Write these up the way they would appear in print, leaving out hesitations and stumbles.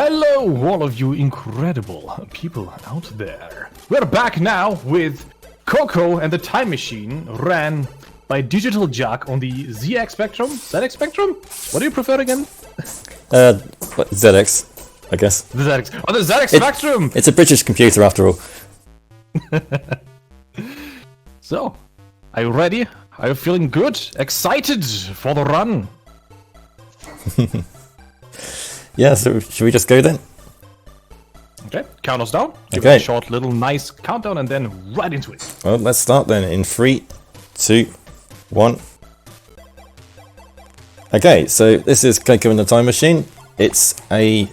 Hello, all of you incredible people out there. We're back now with Coco and the Time Machine, ran by DigitalDuck on the ZX Spectrum? ZX Spectrum? What do you prefer again? ZX, I guess. The ZX. Oh, the ZX Spectrum! It's a British computer after all. So, are you ready? Are you feeling good? Excited for the run? Yeah, so should we just go then? Okay, count us down. Give Okay. it a short little nice countdown and then right into it. Well, let's start then in 3, 2, 1. Okay, so this is Coco and the Time Machine. It's a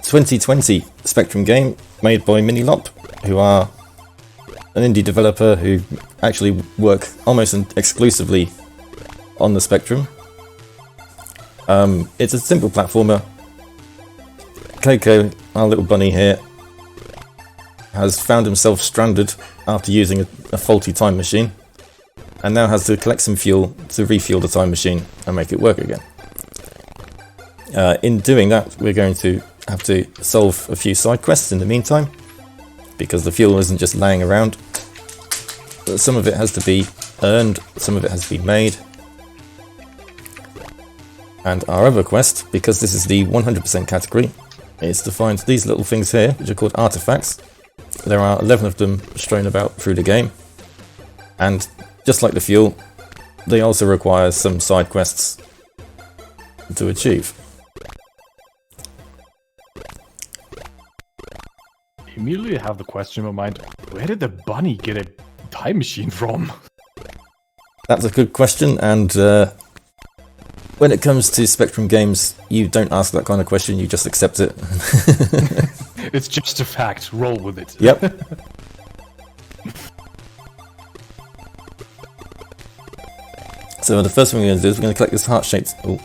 2020 Spectrum game made by Minilop, who are an indie developer who actually work almost exclusively on the Spectrum. It's a simple platformer. Coco, our little bunny here, has found himself stranded after using a faulty time machine, and now has to collect some fuel to refuel the time machine and make it work again. In doing that, we're going to have to solve a few side quests in the meantime, because the fuel isn't just laying around. Some of it has to be earned, some of it has to be made. And our other quest, because this is the 100% category, is to find these little things here, which are called artifacts. There are 11 of them strewn about through the game. And just like the fuel, they also require some side quests to achieve. Immediately I have the question in my mind, where did the bunny get a time machine from? That's a good question, and when it comes to Spectrum games, you don't ask that kind of question, you just accept it. It's just a fact, roll with it. Yep. So the first thing we're going to do is we're going to collect this heart-shaped... Oh,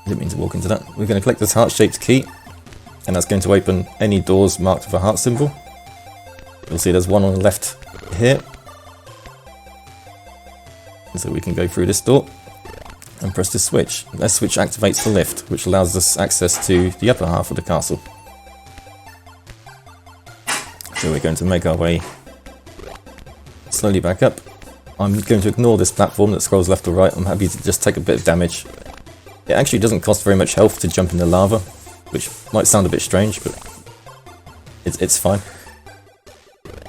I didn't mean to walk into that. We're going to collect this heart-shaped key, and that's going to open any doors marked with a heart symbol. You'll see there's one on the left here. So we can go through this door and press this switch. This switch activates the lift, which allows us access to the upper half of the castle. So we're going to make our way slowly back up. I'm going to ignore this platform that scrolls left or right. I'm happy to just take a bit of damage. It actually doesn't cost very much health to jump in the lava, which might sound a bit strange, but it's fine.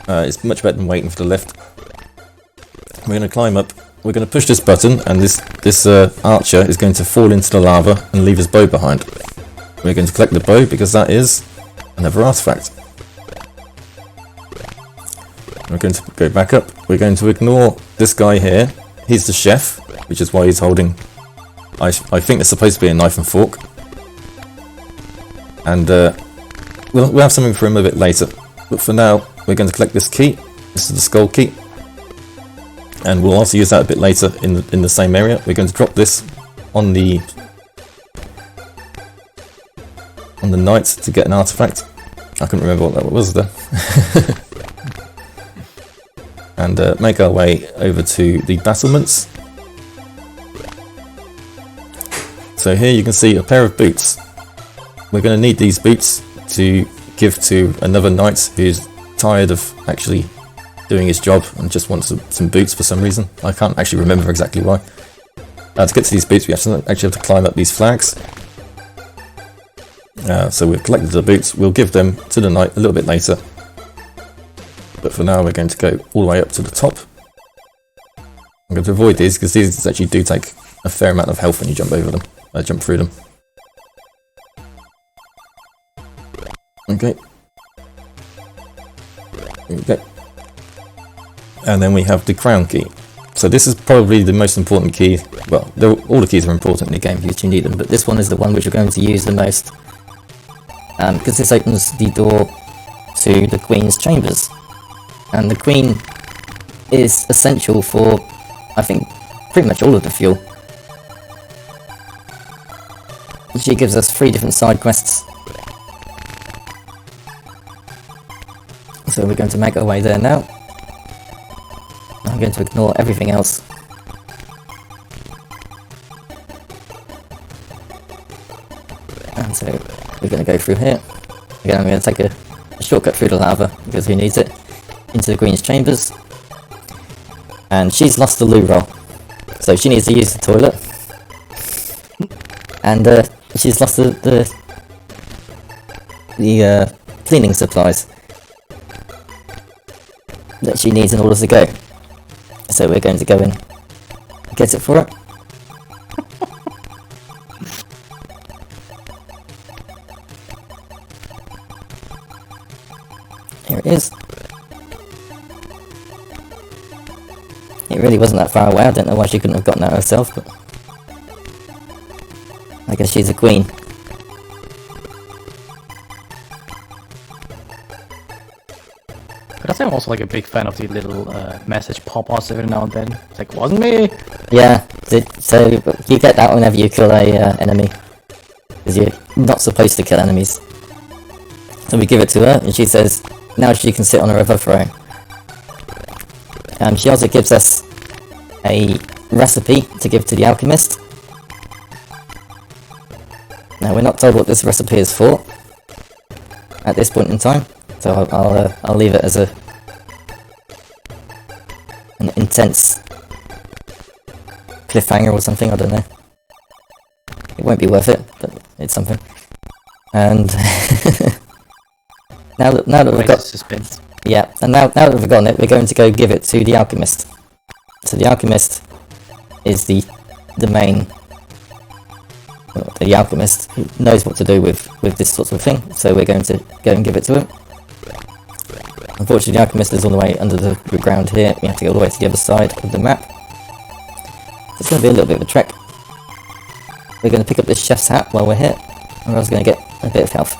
It's much better than waiting for the lift. We're going to climb up. We're going to push this button, and this archer is going to fall into the lava and leave his bow behind. We're going to collect the bow because that is another artifact. We're going to go back up. We're going to ignore this guy here. He's the chef, which is why he's holding... I think it's supposed to be a knife and fork. And we'll have something for him a bit later. But for now, we're going to collect this key. This is the skull key. And we'll also use that a bit later in the same area. We're going to drop this on the knight to get an artifact. I couldn't remember what that was there. And make our way over to the battlements. So here you can see a pair of boots. We're going to need these boots to give to another knight who's tired of actually doing his job and just wants some boots for some reason. I can't actually remember exactly why. To get to these boots, we actually have to climb up these flags. So we've collected the boots. We'll give them to the knight a little bit later. But for now, we're going to go all the way up to the top. I'm going to avoid these because these actually do take a fair amount of health when you jump over them. Jump through them. Okay. There we go. And then we have the crown key. So this is probably the most important key. Well, all the keys are important in the game because you need them, but this one is the one which you're going to use the most. Because this opens the door to the Queen's chambers. And the Queen is essential for, I think, pretty much all of the fuel. She gives us 3 different side quests. So we're going to make our way there now. I'm going to ignore everything else. And so we're going to go through here. Again, I'm going to take a shortcut through the lava, because who needs it, into the Queen's chambers. And she's lost the loo roll, so she needs to use the toilet. And she's lost the cleaning supplies that she needs in order to go. So we're going to go and get it for her. Here it is. It really wasn't that far away. I don't know why she couldn't have gotten that herself, but I guess she's a queen. But I'm also like a big fan of the little message pop-ups every now and then. It's like, wasn't me! Yeah, so you get that whenever you kill a enemy, because you're not supposed to kill enemies. So we give it to her, and she says, now she can sit on a river throne. She also gives us a recipe to give to the alchemist. Now we're not told what this recipe is for at this point in time, so I'll leave it as an intense cliffhanger or something. I don't know. It won't be worth it, but it's something. And now that we've got suspense. Yeah, and now that we've gotten it, we're going to go give it to the alchemist. So the alchemist is the main. Well, the alchemist knows what to do with this sort of thing, so we're going to go and give it to him. Unfortunately, the alchemist is all the way under the ground here. We have to go all the way to the other side of the map. It's going to be a little bit of a trek. We're going to pick up this chef's hat while we're here, and we're also going to get a bit of health.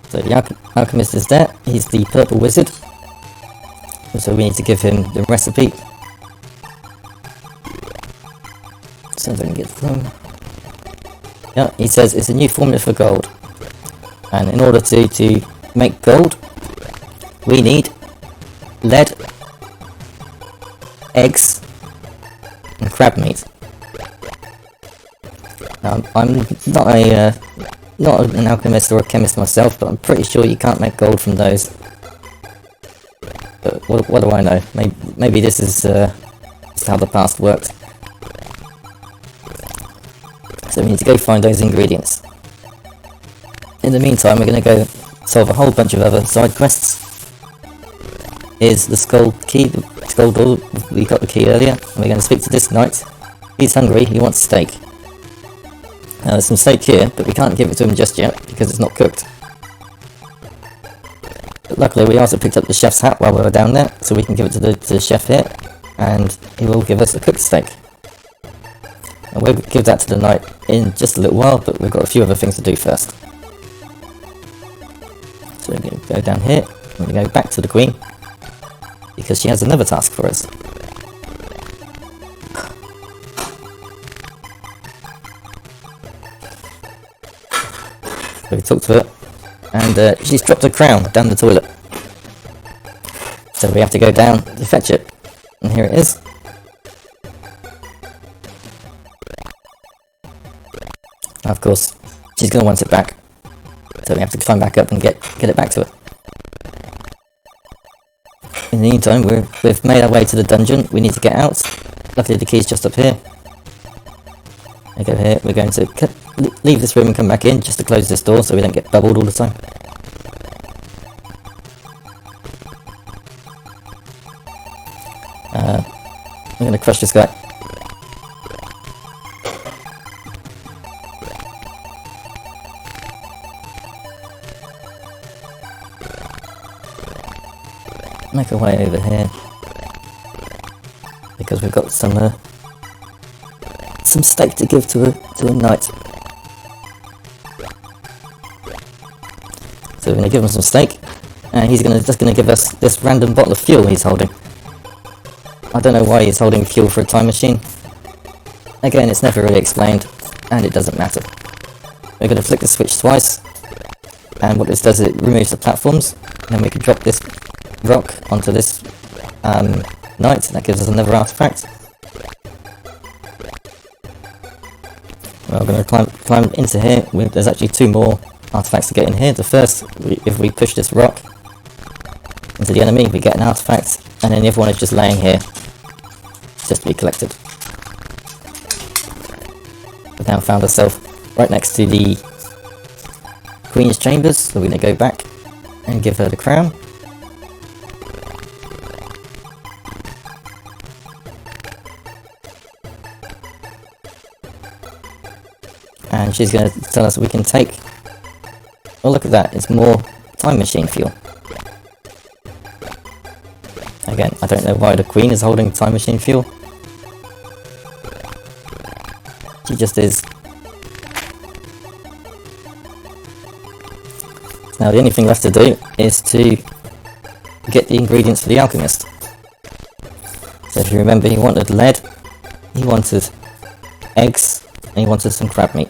So the alchemist is there. He's the purple wizard. So we need to give him the recipe. So I can get from. Yeah, he says it's a new formula for gold. And in order to make gold, we need lead, eggs, and crab meat. Now, I'm not an alchemist or a chemist myself, but I'm pretty sure you can't make gold from those. But what do I know? Maybe this is how the past worked. So we need to go find those ingredients. In the meantime, we're going to go solve a whole bunch of other side quests. Here's the skull key, the skull door. We got the key earlier. And we're going to speak to this knight. He's hungry. He wants steak. Now there's some steak here, but we can't give it to him just yet because it's not cooked. But luckily we also picked up the chef's hat while we were down there, so we can give it to the chef here, and he will give us a cooked steak. And we'll give that to the knight in just a little while, but we've got a few other things to do first. So we're going to go down here, and we're going to go back to the Queen, because she has another task for us. So we talked to her, and she's dropped a crown down the toilet. So we have to go down to fetch it, and here it is. Of course, she's going to want it back, so we have to climb back up and get it back to her. In the meantime, we've made our way to the dungeon. We need to get out. Luckily the key's just up here. We go here, we're going to leave this room and come back in just to close this door so we don't get bubbled all the time. I'm going to crush this guy. Make our way over here because we've got some steak to give to a knight. So we're going to give him some steak, and he's just going to give us this random bottle of fuel he's holding. I don't know why he's holding fuel for a time machine. Again, it's never really explained, and it doesn't matter. We're going to flick the switch twice, and what this does is it removes the platforms, and then we can drop this rock onto this knight, and that gives us another artifact. I'm going to climb into here. There's actually 2 more artifacts to get in here. The first, if we push this rock into the enemy, we get an artifact, and then the other one is just laying here, just to be collected. We've now found ourselves right next to the Queen's chambers, so we're going to go back and give her the crown. And she's going to tell us we can take... Oh, look at that, it's more time machine fuel. Again, I don't know why the Queen is holding time machine fuel. She just is. Now the only thing left to do is to get the ingredients for the alchemist. So if you remember, he wanted lead, he wanted eggs, and he wanted some crab meat.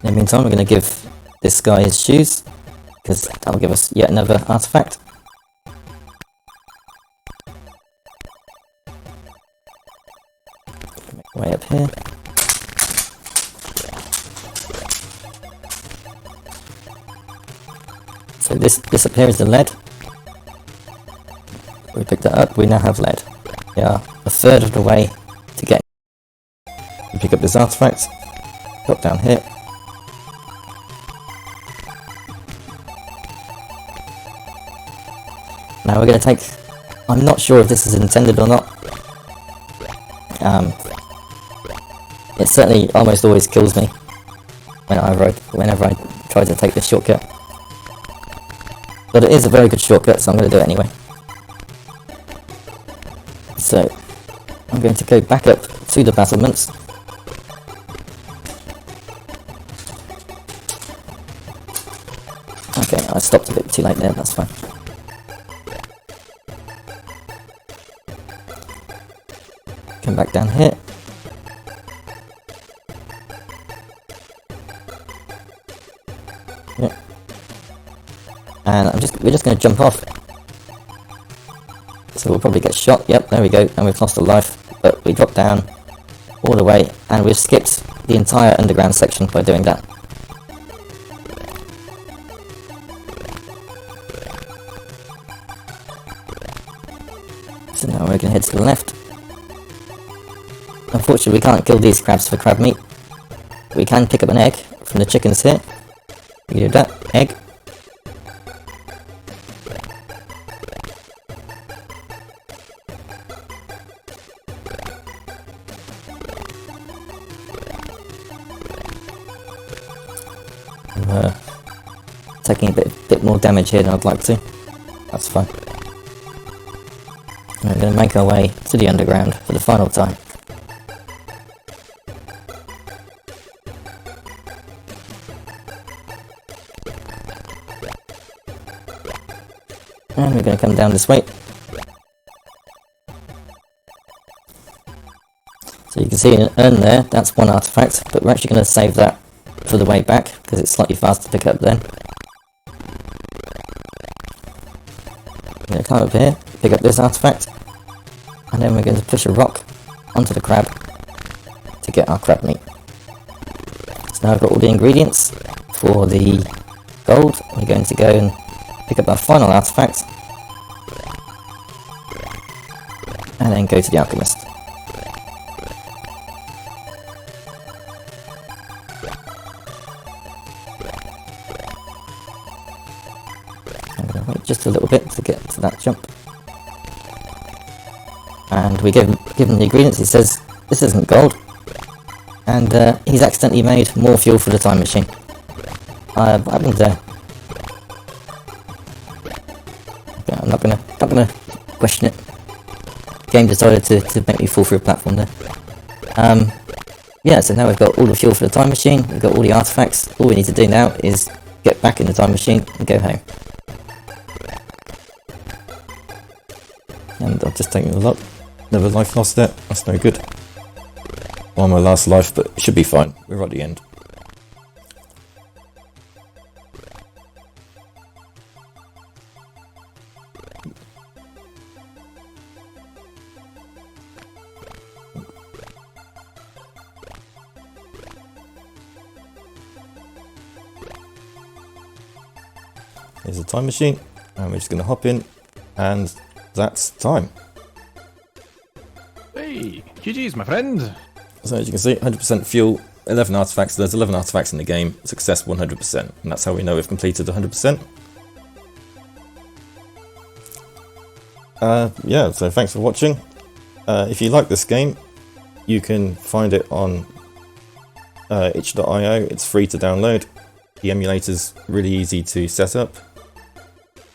In the meantime, we're going to give this guy his shoes, because that'll give us yet another artifact. Way up here. So this up here is the lead. We picked that up, we now have lead. We are a third of the way to get. We pick up this artifact, drop down here. Now we're going to take, I'm not sure if this is intended or not. It certainly almost always kills me whenever I try to take this shortcut. But it is a very good shortcut, so I'm going to do it anyway. So, I'm going to go back up to the battlements. Okay, I stopped a bit too late there, that's fine. Come back down here. Yeah. And we're just going to jump off. So we'll probably get shot. Yep, there we go. And we've lost a life. But we dropped down all the way, and we've skipped the entire underground section by doing that. So now we're going to head to the left. Unfortunately, we can't kill these crabs for crab meat. We can pick up an egg from the chickens here. We do that. Egg. I'm taking a bit more damage here than I'd like to. That's fine. And we're going to make our way to the underground for the final time. And we're going to come down this way. So you can see an urn there, that's one artifact, but we're actually going to save that for the way back, because it's slightly faster to pick up then. I'm going to climb up here, pick up this artifact, and then we're going to push a rock onto the crab to get our crab meat. So now I've got all the ingredients for the gold. We're going to go and pick up our final artifact, and then go to the alchemist. I'm going to wait just a little bit to get to that jump. And we give him the ingredients. He says, this isn't gold. And he's accidentally made more fuel for the time machine. I happened to... Okay, I'm not gonna question it. The game decided to make me fall through a platform there. Yeah, so now we've got all the fuel for the time machine, we've got all the artifacts. All we need to do now is get back in the time machine and go home. And I've just taken a lot. Another life lost there, that's no good. On my last life, but it should be fine. We're at the end. Here's a time machine, and we're just going to hop in, and that's time. Hey, GG's, my friend. So as you can see, 100% fuel, 11 artifacts. There's 11 artifacts in the game. Success 100%, and that's how we know we've completed 100%. Yeah, so thanks for watching. If you like this game, you can find it on itch.io. It's free to download. The emulator's really easy to set up.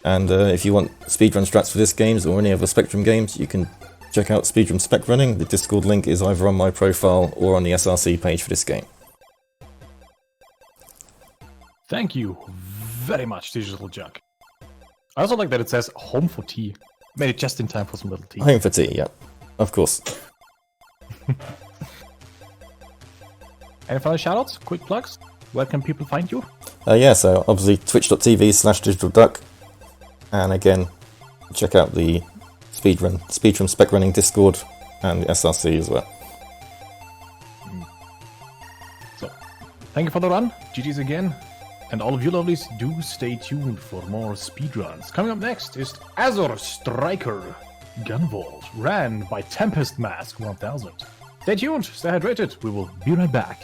And if you want speedrun strats for this games or any other Spectrum games, you can check out Speedrun Spec Running. The Discord link is either on my profile or on the SRC page for this game. Thank you very much, DigitalDuck. I also like that it says home for tea. Made it just in time for some little tea. Home for tea, yeah. Of course. Any final shoutouts? Quick plugs? Where can people find you? Yeah, so obviously twitch.tv/DigitalDuck. And again, check out the Speedrun Spec Running Discord and the SRC as well. So, thank you for the run. GG's again. And all of you lovelies, do stay tuned for more speedruns. Coming up next is Azure Striker Gunvolt, ran by Tempest Mask 1000. Stay tuned, stay hydrated, we will be right back.